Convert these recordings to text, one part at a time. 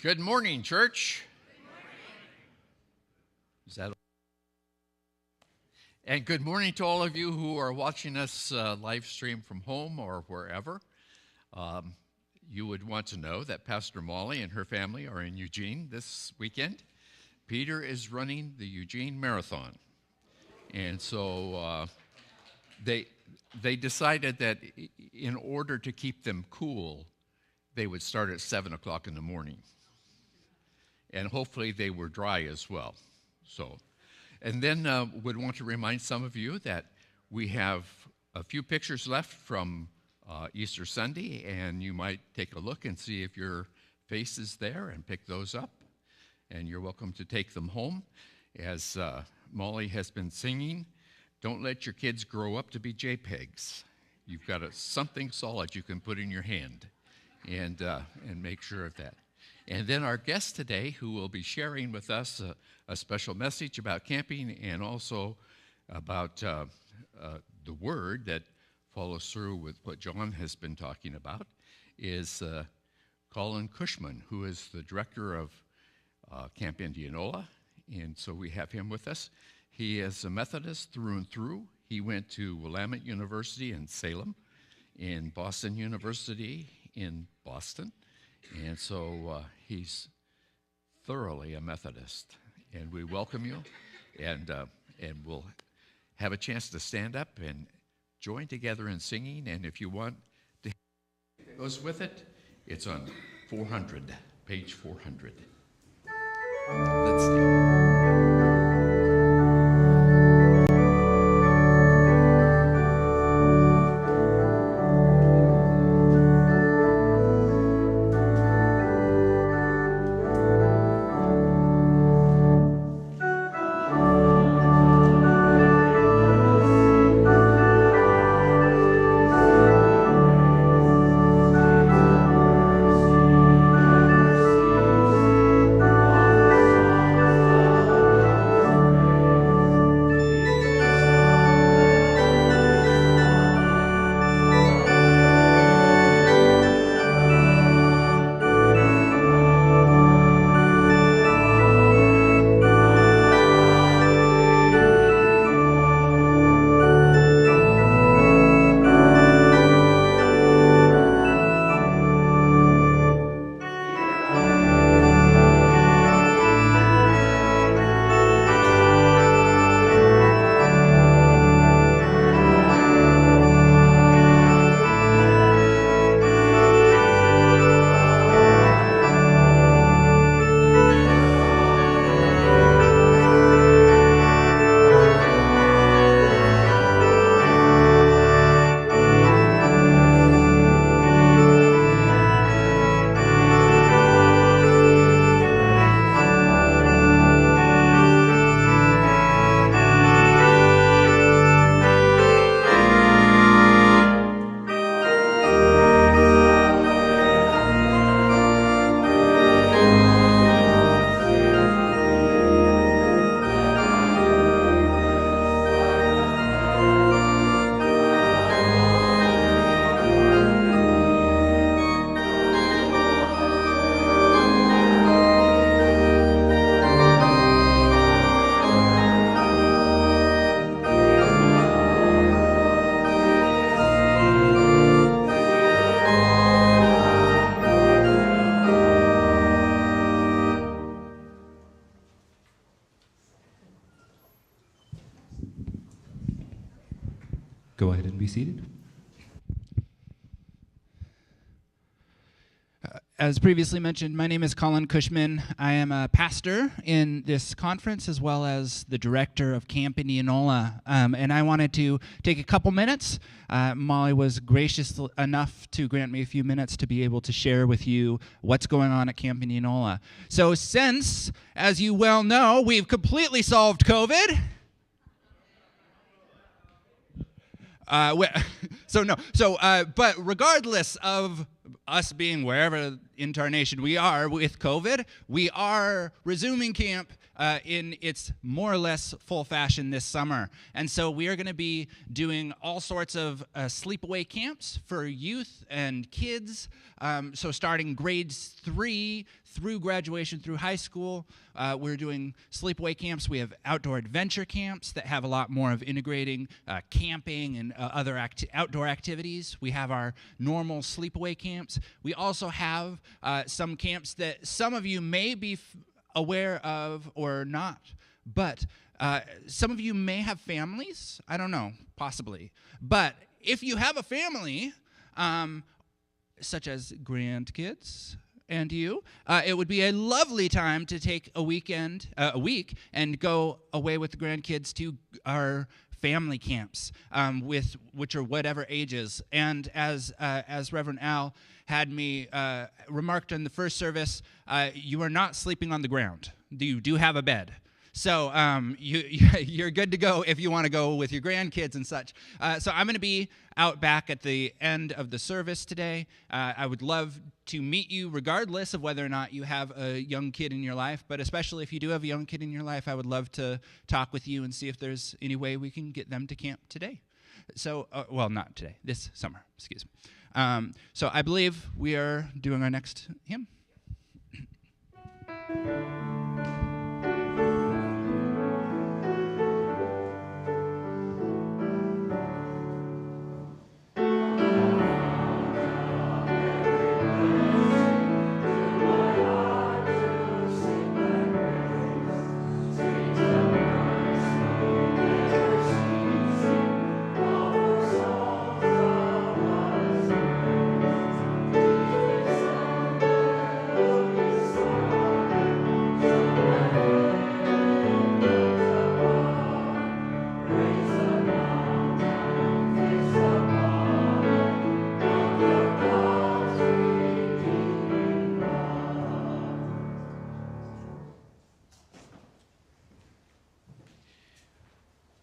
Good morning, church. Good morning. Is that? And good morning to all of you who are watching us live stream from home or wherever. You would want to know that Pastor Molly and her family are in Eugene this weekend. Peter is running the Eugene Marathon. And so they decided that in order to keep them cool, they would start at 7 o'clock in the morning. And hopefully they were dry as well. So, and then would want to remind some of you that we have a few pictures left from Easter Sunday, and you might take a look and see if your face is there and pick those up. And you're welcome to take them home. As Molly has been singing, don't let your kids grow up to be JPEGs. You've got something solid you can put in your hand, and make sure of that. And then our guest today, who will be sharing with us a special message about camping and also about the word that follows through with what John has been talking about, is Colin Cushman, who is the director of Camp Indianola. And so we have him with us. He is a Methodist through and through. He went to Willamette University in Salem, in Boston University in Boston. And so he's thoroughly a Methodist, and we welcome you, and we'll have a chance to stand up and join together in singing. And if you want to that goes with it, it's on 400, page 400. Let's stand. and be seated. As previously mentioned, my name is Colin Cushman. I am a pastor in this conference as well as the director of Camp Indianola. And I wanted to take a couple minutes. Molly was gracious enough to grant me a few minutes to be able to share with you what's going on at Camp Indianola. So since, as you well know, we've completely solved COVID. But regardless of us being wherever into our nation we are with COVID, we are resuming camp in its more or less full fashion this summer. And so we are going to be doing all sorts of sleepaway camps for youth and kids. So starting grades 3 through graduation through high school, we're doing sleepaway camps. We have outdoor adventure camps that have a lot more of integrating camping and other outdoor activities. We have our normal sleepaway camps. We also have some camps that some of you may be aware of or not, but some of you may have families. I don't know, possibly. But if you have a family, such as grandkids and you, it would be a lovely time to take a week and go away with the grandkids to our family camps, which are whatever ages. And as Reverend Al had me remarked in the first service, you are not sleeping on the ground. You do have a bed. So you're good to go if you want to go with your grandkids and such. So I'm going to be out back at the end of the service today. I would love to meet you regardless of whether or not you have a young kid in your life, but especially if you do have a young kid in your life, I would love to talk with you and see if there's any way we can get them to camp today. So, not today, this summer, excuse me. So I believe we are doing our next hymn.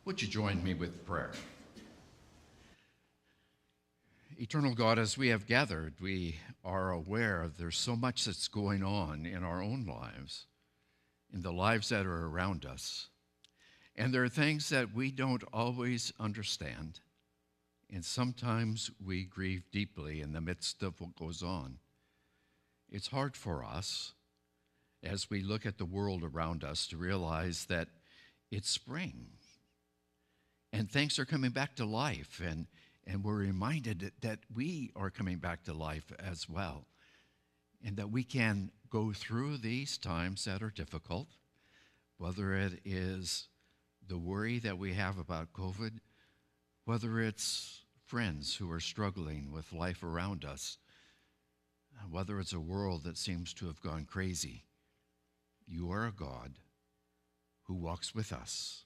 Would you join me with prayer? Eternal God, as we have gathered, we are aware there's so much that's going on in our own lives, in the lives that are around us. And there are things that we don't always understand. And sometimes we grieve deeply in the midst of what goes on. It's hard for us, as we look at the world around us, to realize that it's spring. And things are coming back to life, and we're reminded that we are coming back to life as well, and that we can go through these times that are difficult, whether it is the worry that we have about COVID, whether it's friends who are struggling with life around us, whether it's a world that seems to have gone crazy. You are a God who walks with us.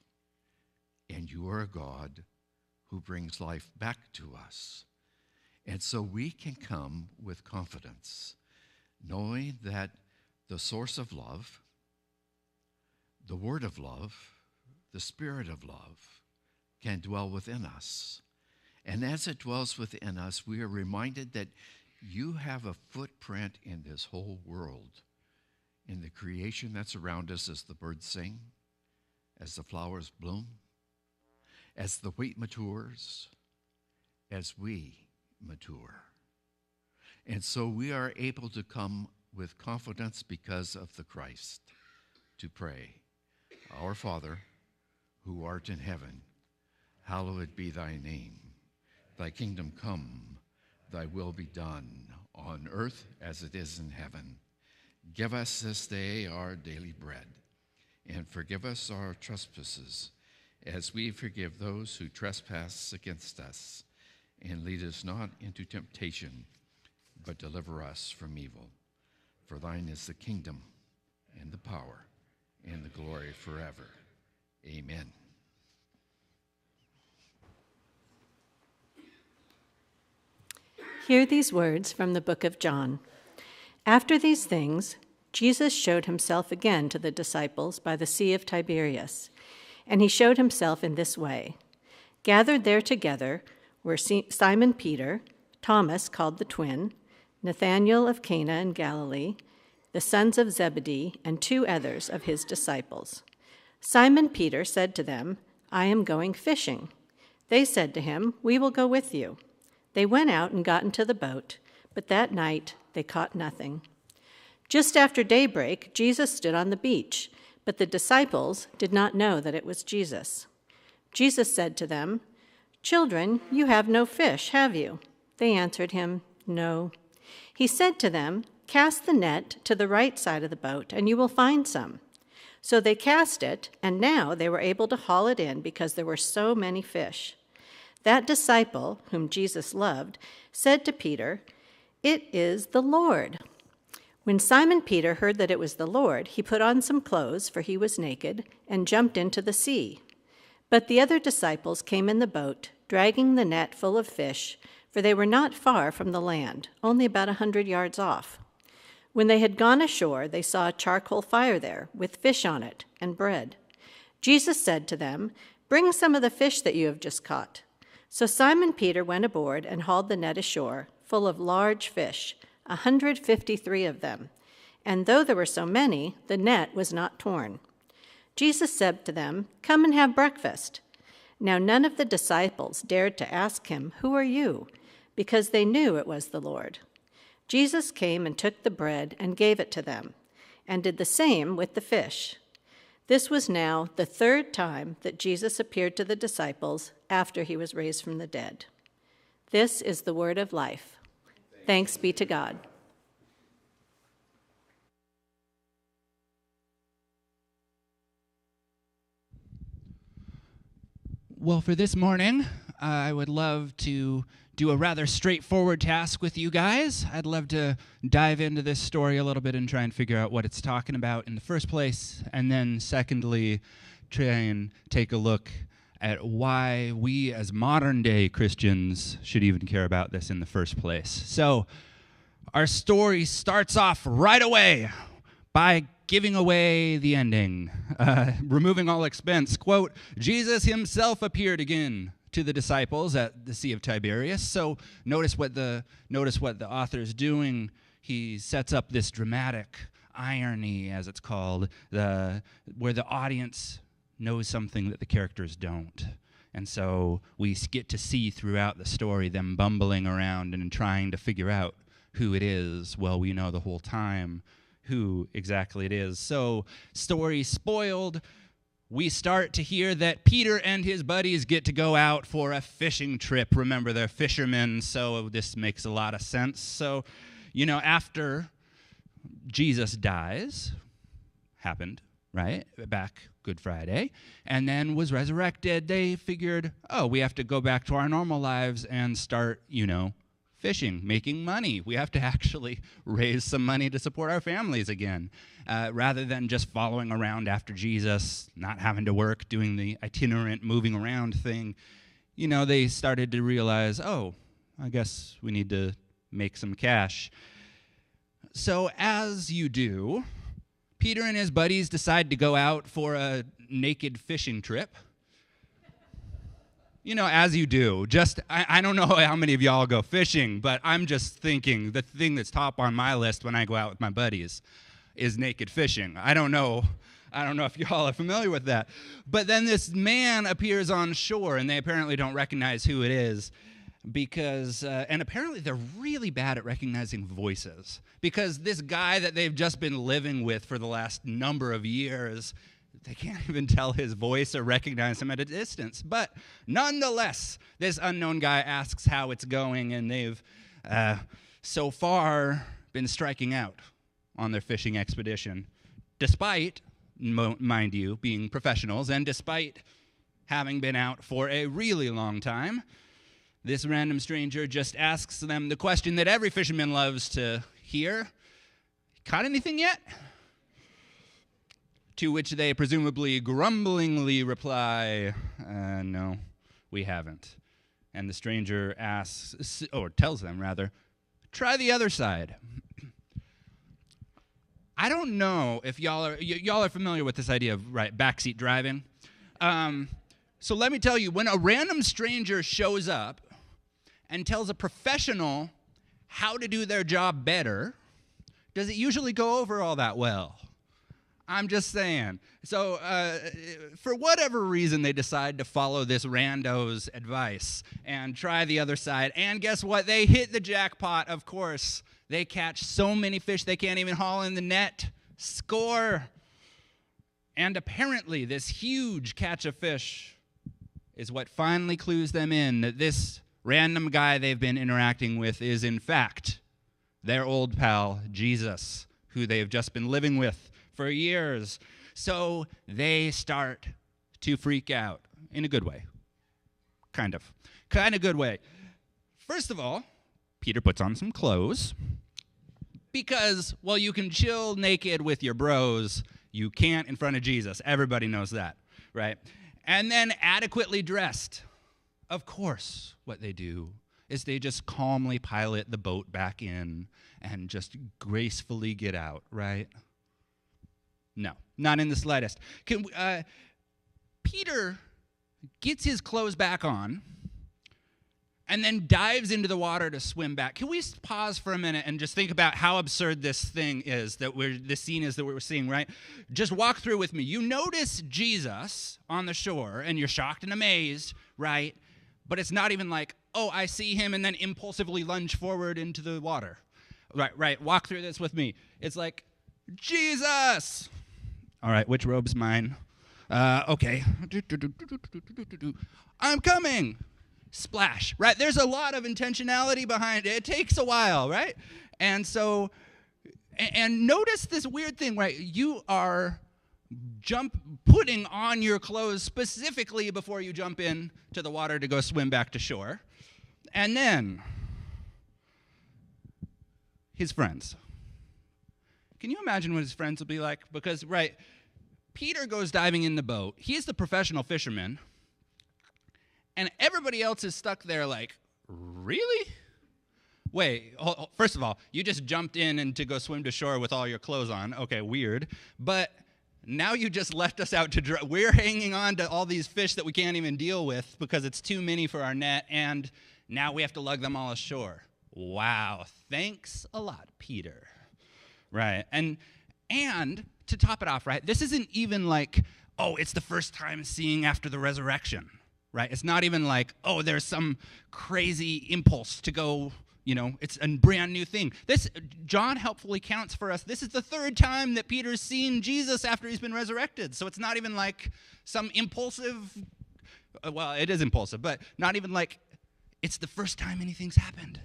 And you are a God who brings life back to us. And so we can come with confidence, knowing that the source of love, the word of love, the spirit of love can dwell within us. And as it dwells within us, we are reminded that you have a footprint in this whole world, in the creation that's around us as the birds sing, as the flowers bloom, as the wheat matures, as we mature. And so we are able to come with confidence because of the Christ to pray, Our Father, who art in heaven, hallowed be thy name. Thy kingdom come, thy will be done, on earth as it is in heaven. Give us this day our daily bread, and forgive us our trespasses, as we forgive those who trespass against us. and lead us not into temptation, but deliver us from evil. For thine is the kingdom, and the power, and the glory forever. Amen. Hear these words from the book of John. After these things, Jesus showed himself again to the disciples by the Sea of Tiberias, and he showed himself in this way. Gathered there together were Simon Peter, Thomas called the twin, Nathanael of Cana in Galilee, the sons of Zebedee, and 2 others of his disciples. Simon Peter said to them, "I am going fishing." They said to him, "We will go with you." They went out and got into the boat, but that night they caught nothing. Just after daybreak, Jesus stood on the beach, but the disciples did not know that it was Jesus. Jesus said to them, "Children, you have no fish, have you?" They answered him, "No." He said to them, "Cast the net to the right side of the boat, and you will find some." So they cast it, and now they were able to haul it in because there were so many fish. That disciple, whom Jesus loved, said to Peter, "It is the Lord." When Simon Peter heard that it was the Lord, he put on some clothes, for he was naked, and jumped into the sea. But the other disciples came in the boat, dragging the net full of fish, for they were not far from the land, only about 100 yards off. When they had gone ashore, they saw a charcoal fire there, with fish on it and bread. Jesus said to them, "Bring some of the fish that you have just caught." So Simon Peter went aboard and hauled the net ashore, full of large fish, 153 of them. And though there were so many, the net was not torn. Jesus said to them, "Come and have breakfast." Now none of the disciples dared to ask him, "Who are you?" because they knew it was the Lord. Jesus came and took the bread and gave it to them, and did the same with the fish. This was now the 3rd time that Jesus appeared to the disciples after he was raised from the dead. This is the word of life. Thanks be to God. Well, for this morning, I would love to do a rather straightforward task with you guys. I'd love to dive into this story a little bit and try and figure out what it's talking about in the first place, and then secondly, try and take a look at why we as modern-day Christians should even care about this in the first place. So, our story starts off right away by giving away the ending, removing all expense. Quote, Jesus himself appeared again to the disciples at the Sea of Tiberias. So notice what the author is doing. He sets up this dramatic irony, as it's called, where the audience knows something that the characters don't. And so we get to see throughout the story them bumbling around and trying to figure out who it is. Well, we know the whole time who exactly it is. So, story spoiled. We start to hear that Peter and his buddies get to go out for a fishing trip. Remember, they're fishermen, so this makes a lot of sense. So, after Jesus dies, happened, right? Back Good Friday, and then was resurrected, they figured, we have to go back to our normal lives and start, fishing, making money. We have to actually raise some money to support our families again, rather than just following around after Jesus, not having to work, doing the itinerant moving around thing. They started to realize, I guess we need to make some cash. So as you do, Peter and his buddies decide to go out for a naked fishing trip. As you do. I don't know how many of y'all go fishing, but I'm just thinking the thing that's top on my list when I go out with my buddies is naked fishing. I don't know if y'all are familiar with that. But then this man appears on shore, and they apparently don't recognize who it is because, and apparently they're really bad at recognizing voices because this guy that they've just been living with for the last number of years, they can't even tell his voice or recognize him at a distance. But nonetheless, this unknown guy asks how it's going, and they've so far been striking out on their fishing expedition, despite, mind you, being professionals, and despite having been out for a really long time. this random stranger just asks them the question that every fisherman loves to hear. Caught anything yet? To which they presumably grumblingly reply, no, we haven't. And the stranger asks, or tells them rather, try the other side. I don't know if y'all are familiar with this idea of backseat driving. So let me tell you, when a random stranger shows up and tells a professional how to do their job better, does it usually go over all that well? I'm just saying. So for whatever reason, they decide to follow this rando's advice and try the other side. And guess what? They hit the jackpot, of course. They catch so many fish they can't even haul in the net. Score! And apparently, this huge catch of fish is what finally clues them in that this random guy they've been interacting with is, in fact, their old pal, Jesus, who they've just been living with for years. So they start to freak out in a good way. Kind of good way. First of all, Peter puts on some clothes because, well, you can chill naked with your bros. You can't in front of Jesus. Everybody knows that, right? And then adequately dressed. Of course, what they do is they just calmly pilot the boat back in and just gracefully get out, right? No, not in the slightest. Peter gets his clothes back on and then dives into the water to swim back. Can we pause for a minute and just think about how absurd this thing is, this scene is that we're seeing, right? Just walk through with me. You notice Jesus on the shore, and you're shocked and amazed, right? But it's not even like, oh, I see him, and then impulsively lunge forward into the water. Right. Walk through this with me. It's like, Jesus! All right, which robe's mine? Okay. I'm coming! Splash, right? There's a lot of intentionality behind it. It takes a while, right? And so, and notice this weird thing, right? You are putting on your clothes specifically before you jump in to the water to go swim back to shore. And then, his friends. Can you imagine what his friends will be like? Because, right, Peter goes diving in the boat. He's the professional fisherman. And everybody else is stuck there like, really? Wait, first of all, you just jumped in and to go swim to shore with all your clothes on. Okay, weird. But now you just left us out to dry. We're hanging on to all these fish that we can't even deal with because it's too many for our net, and now we have to lug them all ashore. Wow, thanks a lot, Peter. Right, and to top it off, right, this isn't even like, oh, it's the first time seeing after the resurrection. Right? It's not even like, oh, there's some crazy impulse to go, it's a brand new thing. John helpfully counts for us. This is the third time that Peter's seen Jesus after he's been resurrected. So it's not even like some impulsive, well, it is impulsive, but not even like it's the first time anything's happened.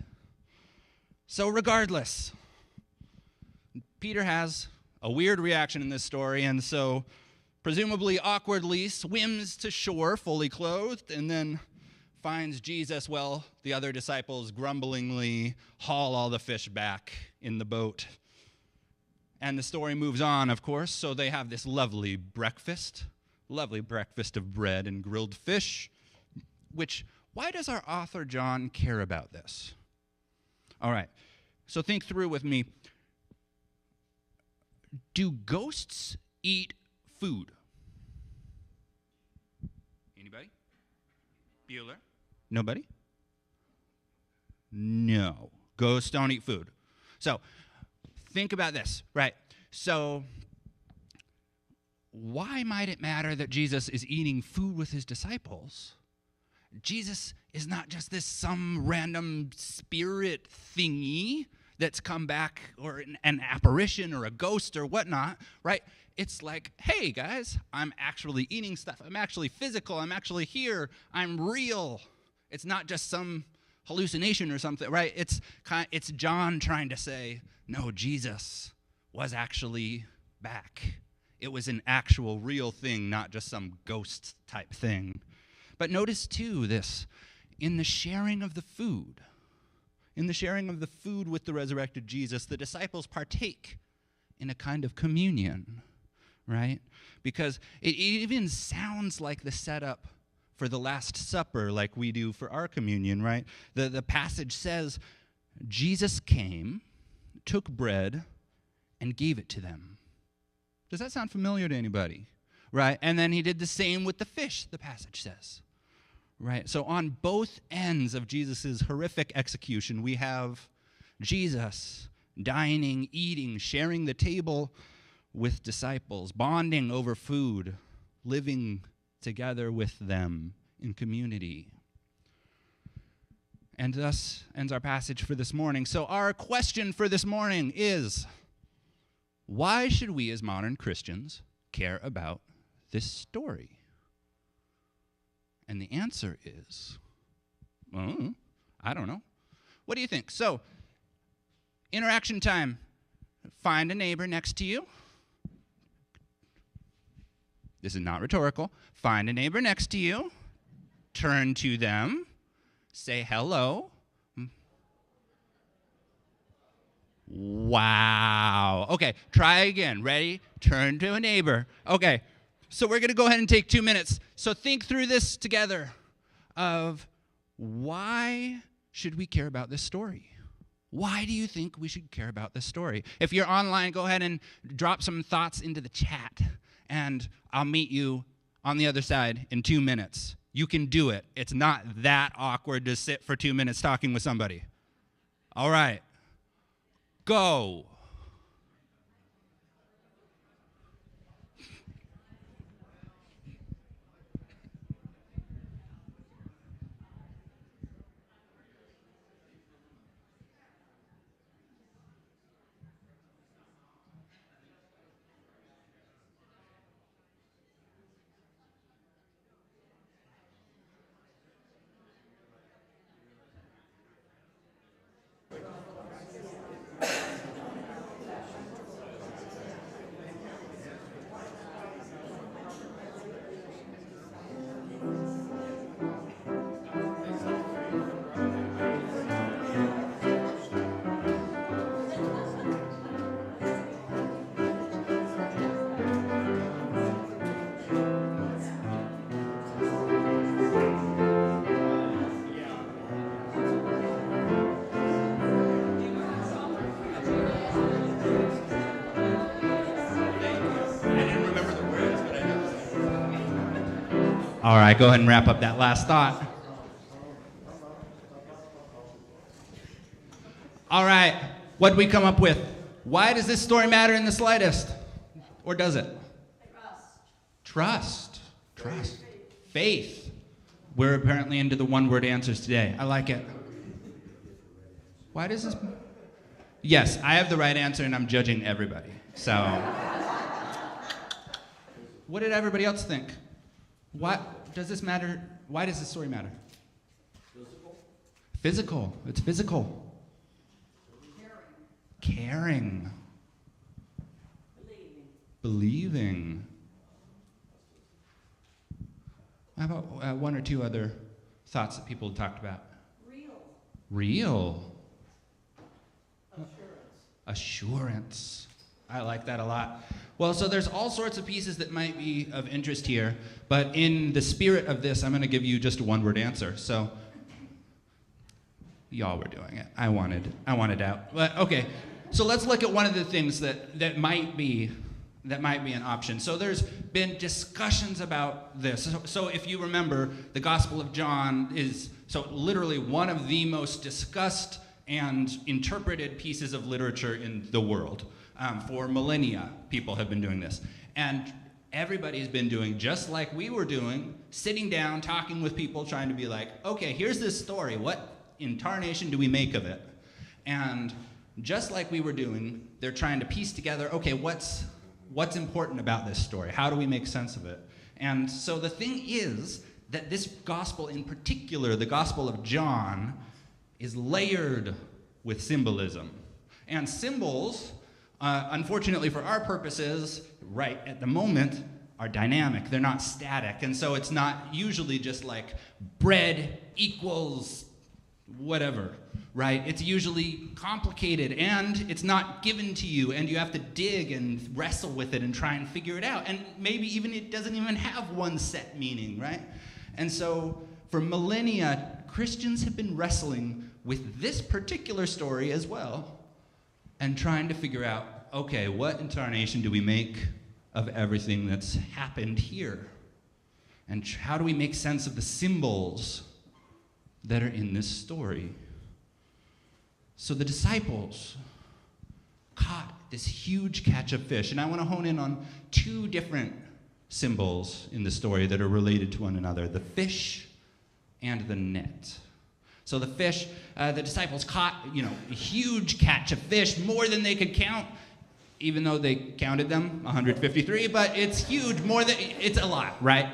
So regardless, Peter has a weird reaction in this story, and so presumably awkwardly swims to shore fully clothed and then finds Jesus while the other disciples grumblingly haul all the fish back in the boat. And the story moves on, of course, so they have this lovely breakfast of bread and grilled fish, which, why does our author John care about this? All right, so think through with me. Do ghosts eat food? Anybody? Bueller? Nobody? No. Ghosts don't eat food. So, think about this, right? So, why might it matter that Jesus is eating food with his disciples? Jesus is not just some random spirit thingy that's come back, or an apparition or a ghost or whatnot, right? It's like, hey, guys, I'm actually eating stuff. I'm actually physical. I'm actually here. I'm real. It's not just some hallucination or something, right? It's John trying to say, no, Jesus was actually back. It was an actual real thing, not just some ghost type thing. But notice, too, this. in the sharing of the food, with the resurrected Jesus, the disciples partake in a kind of communion, right? Because it even sounds like the setup for the Last Supper, like we do for our communion, right? The passage says, Jesus came, took bread, and gave it to them. Does that sound familiar to anybody? Right? And then he did the same with the fish, the passage says. Right? So on both ends of Jesus' horrific execution, we have Jesus dining, eating, sharing the table with disciples, bonding over food, living together with them in community. And thus ends our passage for this morning. So our question for this morning is, why should we as modern Christians care about this story? And the answer is, I don't know. What do you think? So, interaction time. Find a neighbor next to you. This is not rhetorical. Find a neighbor next to you. Turn to them. Say hello. Wow. Okay, try again. Ready? Turn to a neighbor. Okay, so we're going to go ahead and take 2 minutes. So think through this together of why should we care about this story? Why do you think we should care about this story? If you're online, go ahead and drop some thoughts into the chat, and I'll meet you on the other side in 2 minutes. You can do it. It's not that awkward to sit for 2 minutes talking with somebody. All right. Go. All right, go ahead and wrap up that last thought. All right, what did we come up with? Why does this story matter in the slightest? Or does it? Trust. Faith. We're apparently into the one-word answers today. I like it. Why does this? Yes, I have the right answer, and I'm judging everybody. So, what did everybody else think? What does this matter? Why does this story matter? Physical. It's physical. Caring. Believing. How about one or two other thoughts that people talked about? Real. Assurance. I like that a lot. Well, so there's all sorts of pieces that might be of interest here, but in the spirit of this, I'm going to give you just a one-word answer. So, y'all were doing it. I wanted out. But okay, so let's look at one of the things that might be an option. So there's been discussions about this. So if you remember, the Gospel of John is literally one of the most discussed and interpreted pieces of literature in the world. For millennia, people have been doing this. And everybody's been doing just like we were doing, sitting down, talking with people, trying to be like, okay, here's this story. What in tarnation do we make of it? And just like we were doing, they're trying to piece together, okay, what's important about this story? How do we make sense of it? And so the thing is that this gospel in particular, the Gospel of John, is layered with symbolism. And symbols, unfortunately for our purposes, right at the moment, are dynamic. They're not static. And so it's not usually just like bread equals whatever, right? It's usually complicated, and it's not given to you, and you have to dig and wrestle with it and try and figure it out. And maybe even it doesn't even have one set meaning, right? And so for millennia, Christians have been wrestling with this particular story as well and trying to figure out, okay, what incarnation do we make of everything that's happened here? And how do we make sense of the symbols that are in this story? So the disciples caught this huge catch of fish, and I want to hone in on two different symbols in the story that are related to one another: the fish and the net. So the fish, the disciples caught, a huge catch of fish, more than they could count, even though they counted them, 153, but it's huge, it's a lot, right?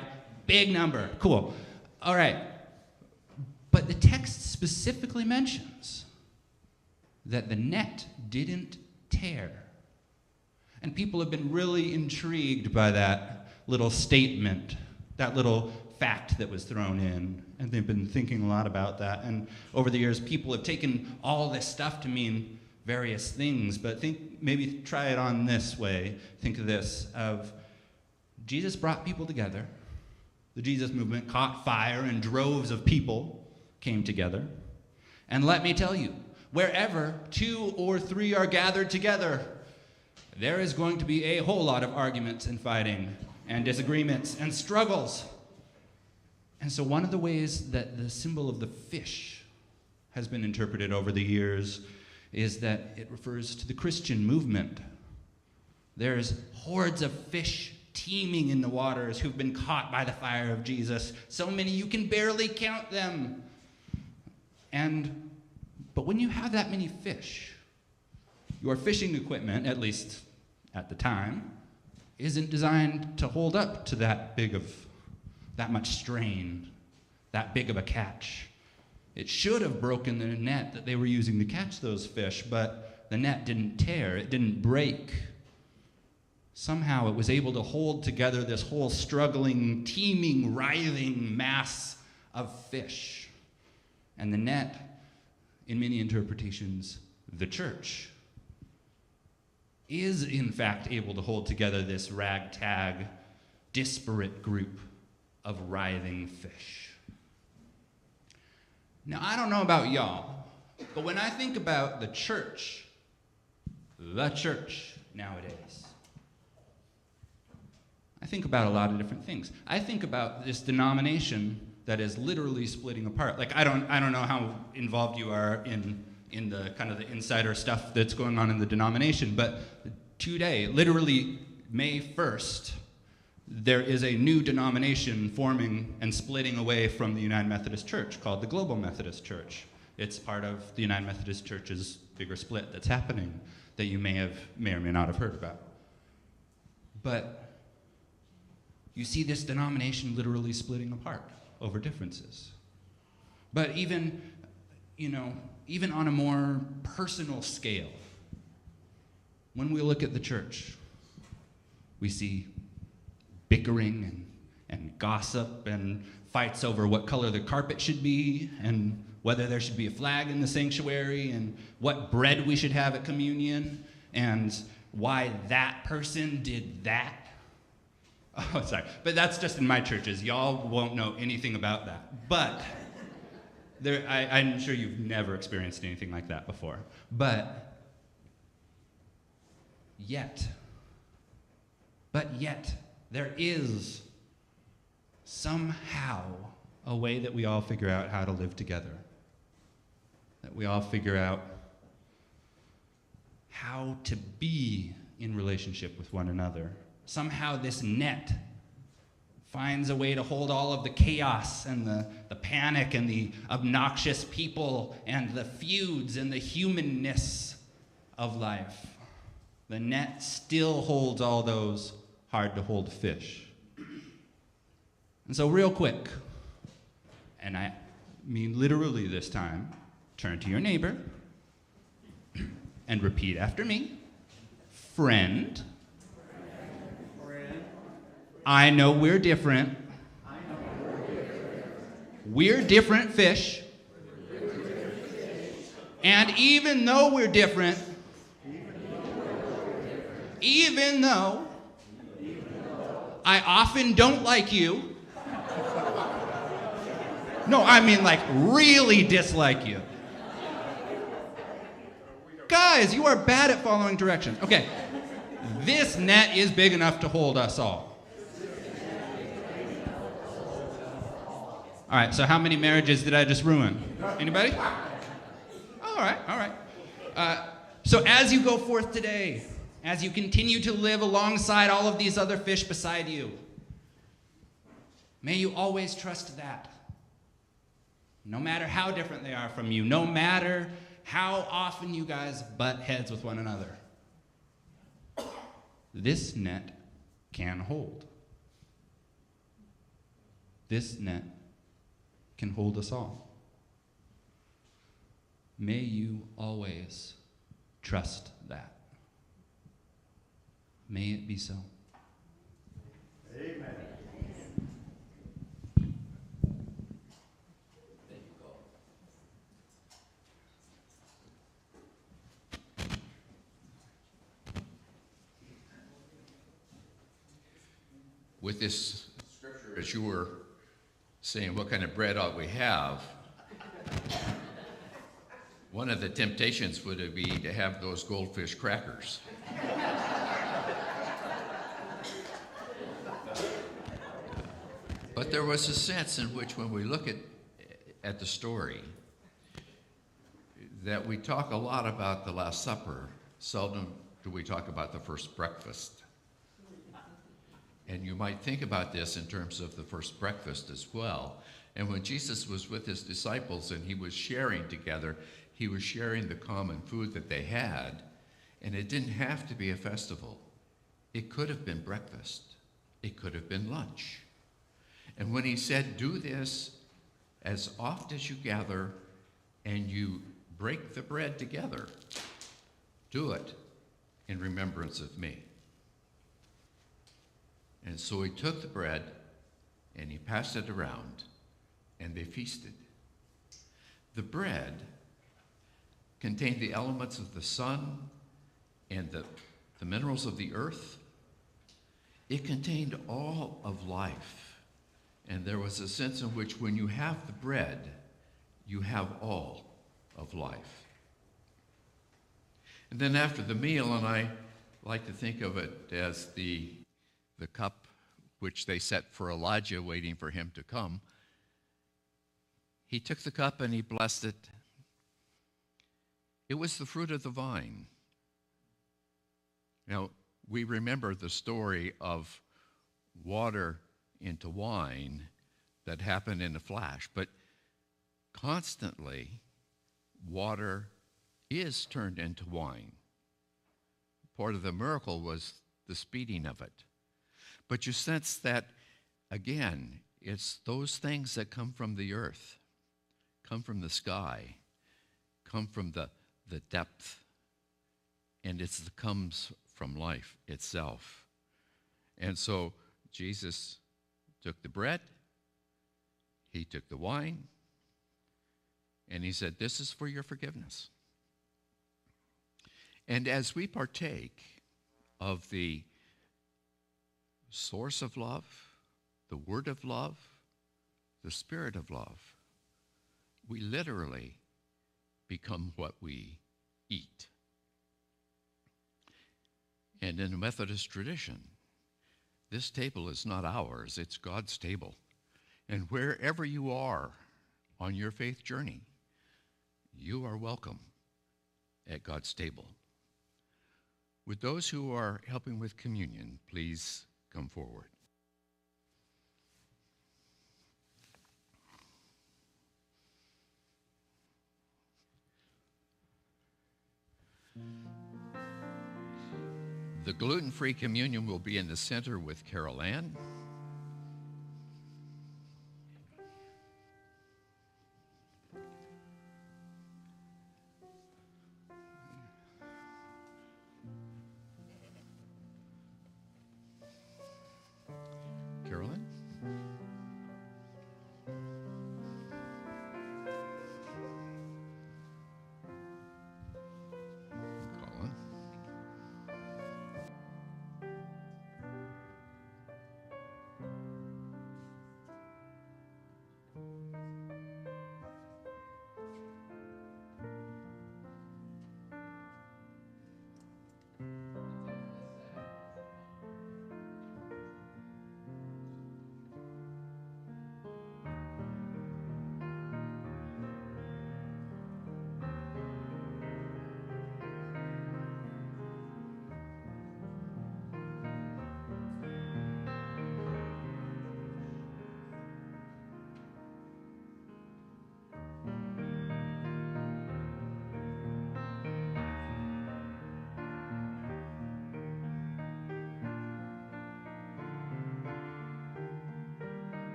Big number, cool. All right, but the text specifically mentions that the net didn't tear. And people have been really intrigued by that little statement, that little fact that was thrown in, and they've been thinking a lot about that. And over the years, people have taken all this stuff to mean various things, but maybe try it on this way. Think of this, of Jesus brought people together. The Jesus movement caught fire, and droves of people came together. And let me tell you, wherever 2 or 3 are gathered together, there is going to be a whole lot of arguments and fighting and disagreements and struggles. And so one of the ways that the symbol of the fish has been interpreted over the years is that it refers to the Christian movement. There's hordes of fish teeming in the waters who've been caught by the fire of Jesus. So many you can barely count them. But when you have that many fish, your fishing equipment, at least at the time, isn't designed to hold up to that much strain, that big of a catch. It should have broken the net that they were using to catch those fish, but the net didn't tear, it didn't break. Somehow it was able to hold together this whole struggling, teeming, writhing mass of fish. And the net, in many interpretations, the church, is in fact able to hold together this ragtag, disparate group of writhing fish. Now, I don't know about y'all, but when I think about the church nowadays, I think about a lot of different things. I think about this denomination that is literally splitting apart. Like, I don't know how involved you are in the kind of the insider stuff that's going on in the denomination, but today, literally May 1st, there is a new denomination forming and splitting away from the United Methodist Church called the Global Methodist Church. It's part of the United Methodist Church's bigger split that's happening that you may or may not have heard about. But you see this denomination literally splitting apart over differences. But even on a more personal scale, when we look at the church, we see bickering and gossip and fights over what color the carpet should be and whether there should be a flag in the sanctuary and what bread we should have at communion and why that person did that. Oh, sorry. But that's just in my churches. Y'all won't know anything about that. But I'm sure you've never experienced anything like that before. But yet, there is somehow a way that we all figure out how to live together. That we all figure out how to be in relationship with one another. Somehow this net finds a way to hold all of the chaos and the panic and the obnoxious people and the feuds and the humanness of life. The net still holds all those hard-to-hold fish. And so real quick, and I mean literally this time, turn to your neighbor and repeat after me. Friend. I know we're different. We're different fish. And even though we're different, even though I often don't like you, no, I mean like really dislike you. Guys, you are bad at following directions. Okay, this net is big enough to hold us all. All right, so how many marriages did I just ruin? Anybody? All right. So as you go forth today, as you continue to live alongside all of these other fish beside you, may you always trust that. No matter how different they are from you, no matter how often you guys butt heads with one another, this net can hold. This net can hold us all. May you always trust that. May it be so. Amen. With this scripture, as you were saying, what kind of bread ought we have? One of the temptations would be to have those goldfish crackers. But there was a sense in which, when we look at the story, that we talk a lot about the Last Supper. Seldom do we talk about the first breakfast. And you might think about this in terms of the first breakfast as well. And when Jesus was with his disciples and he was sharing together, he was sharing the common food that they had. And it didn't have to be a festival. It could have been breakfast. It could have been lunch. And when he said, do this as oft as you gather and you break the bread together, do it in remembrance of me. And so he took the bread and he passed it around and they feasted. The bread contained the elements of the sun and the minerals of the earth. It contained all of life. And there was a sense in which when you have the bread, you have all of life. And then after the meal, and I like to think of it as the cup which they set for Elijah, waiting for him to come, he took the cup and he blessed it. It was the fruit of the vine. Now, we remember the story of water into wine that happened in a flash, but constantly water is turned into wine. Part of the miracle was the speeding of it. But you sense that, again, it's those things that come from the earth, come from the sky, come from the depth, and it comes from life itself. And so Jesus took the bread, he took the wine, and he said, this is for your forgiveness. And as we partake of the source of love, the word of love, the spirit of love, we literally become what we eat. And in the Methodist tradition, this table is not ours, it's God's table. And wherever you are on your faith journey, you are welcome at God's table. Would those who are helping with communion please come forward? The Gluten-Free Communion will be in the center with Carol Ann.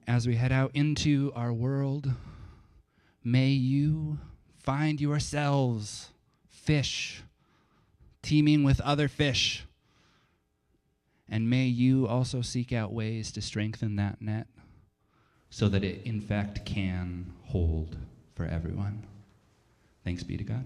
as we head out into our world, may you find yourselves fish, teeming with other fish. And may you also seek out ways to strengthen that net so that it, in fact, can hold for everyone. Thanks be to God.